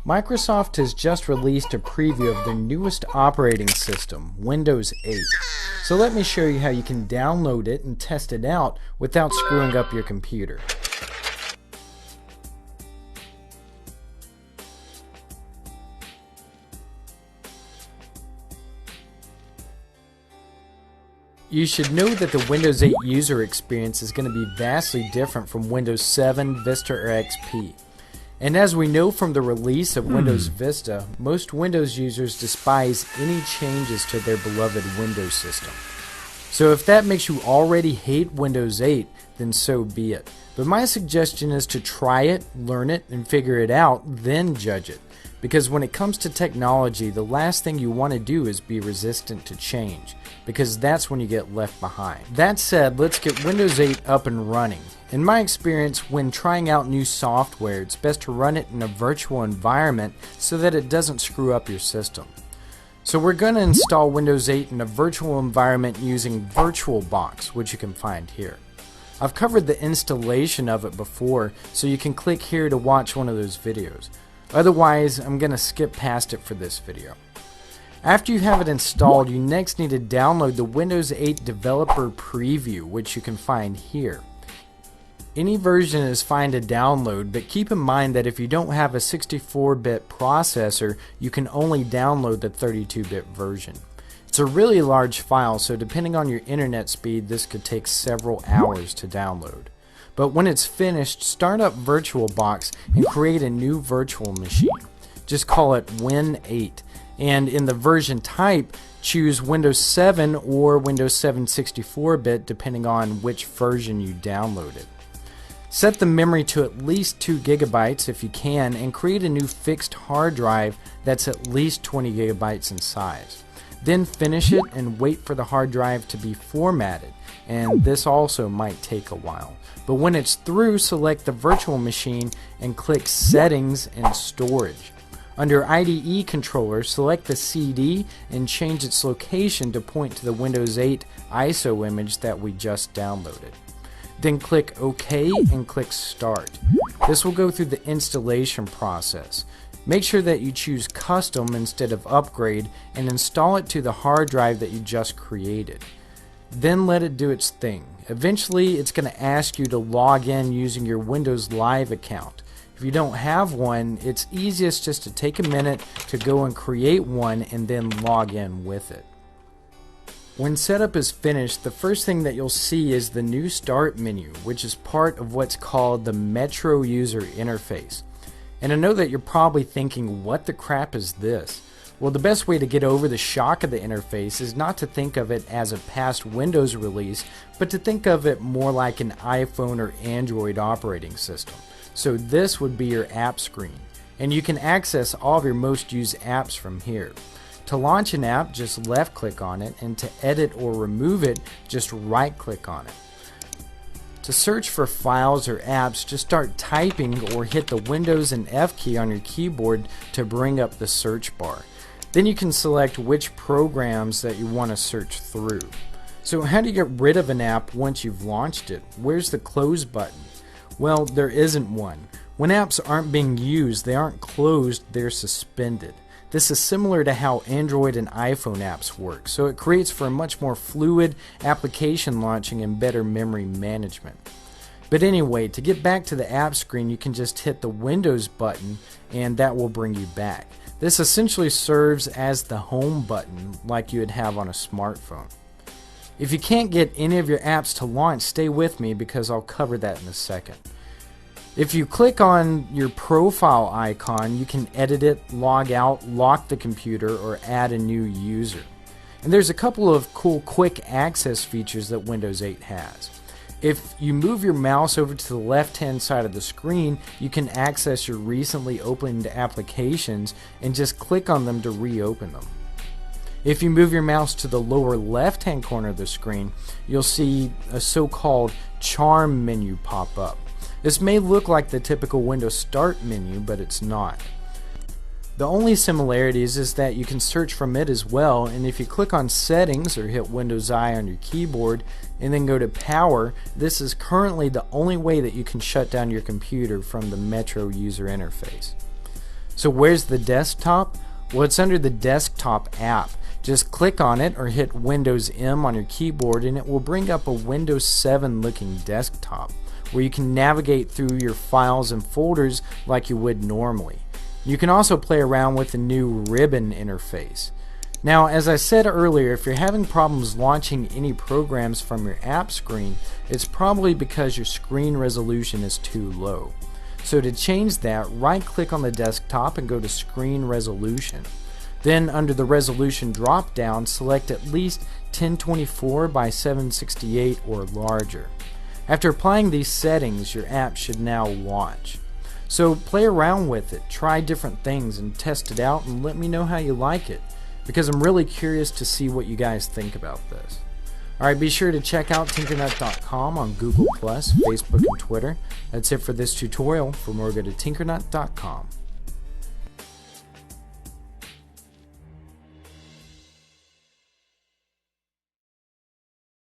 Microsoft has just released a preview of their newest operating system, Windows 8. So let me show you how you can download it and test it out without screwing up your computer. You should know that the Windows 8 user experience is going to be vastly different from Windows 7, Vista, or XP. And as we know from the release of Windows Vista, most Windows users despise any changes to their beloved Windows system. So if that makes you already hate Windows 8, then so be it. But my suggestion is to try it, learn it, and figure it out, then judge it. Because when it comes to technology, the last thing you want to do is be resistant to change, because that's when you get left behind. That said, let's get Windows 8 up and running. In my experience, when trying out new software, it's best to run it in a virtual environment so that it doesn't screw up your system. So we're going to install Windows 8 in a virtual environment using VirtualBox, which you can find here. I've covered the installation of it before, so you can click here to watch one of those videos. Otherwise, I'm going to skip past it for this video. After you have it installed, you next need to download the Windows 8 Developer Preview, which you can find here. Any version is fine to download, but keep in mind that if you don't have a 64-bit processor, you can only download the 32-bit version. It's a really large file, so depending on your internet speed, this could take several hours to download. But when it's finished, start up VirtualBox and create a new virtual machine. Just call it Win8, and in the version type, choose Windows 7 or Windows 7 64-bit depending on which version you downloaded. Set the memory to at least 2 GB if you can, and create a new fixed hard drive that's at least 20 GB in size. Then finish it and wait for the hard drive to be formatted, and this also might take a while. But when it's through, select the virtual machine and click Settings and Storage. Under IDE controller, select the CD and change its location to point to the Windows 8 ISO image that we just downloaded. Then click OK and click Start. This will go through the installation process. Make sure that you choose Custom instead of Upgrade and install it to the hard drive that you just created. Then let it do its thing. Eventually, it's going to ask you to log in using your Windows Live account. If you don't have one, it's easiest just to take a minute to go and create one and then log in with it. When setup is finished, the first thing that you'll see is the new Start menu, which is part of what's called the Metro User Interface. And I know that you're probably thinking, what the crap is this? Well, the best way to get over the shock of the interface is not to think of it as a past Windows release, but to think of it more like an iPhone or Android operating system. So this would be your app screen, and you can access all of your most used apps from here. To launch an app, just left click on it, and to edit or remove it, just right click on it. To search for files or apps, just start typing or hit the Windows and F key on your keyboard to bring up the search bar. Then you can select which programs that you want to search through. So how do you get rid of an app once you've launched it? Where's the close button? Well, there isn't one. When apps aren't being used, they aren't closed, they're suspended. This is similar to how Android and iPhone apps work, so it creates for a much more fluid application launching and better memory management. But anyway, to get back to the app screen, you can just hit the Windows button and that will bring you back. This essentially serves as the home button like you would have on a smartphone. If you can't get any of your apps to launch, stay with me because I'll cover that in a second. If you click on your profile icon, you can edit it, log out, lock the computer, or add a new user. And there's a couple of cool quick access features that Windows 8 has. If you move your mouse over to the left-hand side of the screen, you can access your recently opened applications and just click on them to reopen them. If you move your mouse to the lower left-hand corner of the screen, you'll see a so-called charm menu pop up. This may look like the typical Windows Start menu, but it's not. The only similarities is that you can search from it as well, and if you click on Settings or hit Windows I on your keyboard and then go to Power, this is currently the only way that you can shut down your computer from the Metro user interface. So where's the desktop? Well, it's under the desktop app. Just click on it or hit Windows M on your keyboard and it will bring up a Windows 7 looking desktop where you can navigate through your files and folders like you would normally. You can also play around with the new ribbon interface. Now, as I said earlier, if you're having problems launching any programs from your app screen, it's probably because your screen resolution is too low. So to change that, right-click on the desktop and go to Screen Resolution. Then under the Resolution drop-down, select at least 1024 by 768 or larger. After applying these settings, your app should now launch. So play around with it, try different things and test it out and let me know how you like it, because I'm really curious to see what you guys think about this. Alright, be sure to check out tinkernut.com on Google+, Facebook, and Twitter. That's it for this tutorial. For more, go to tinkernut.com.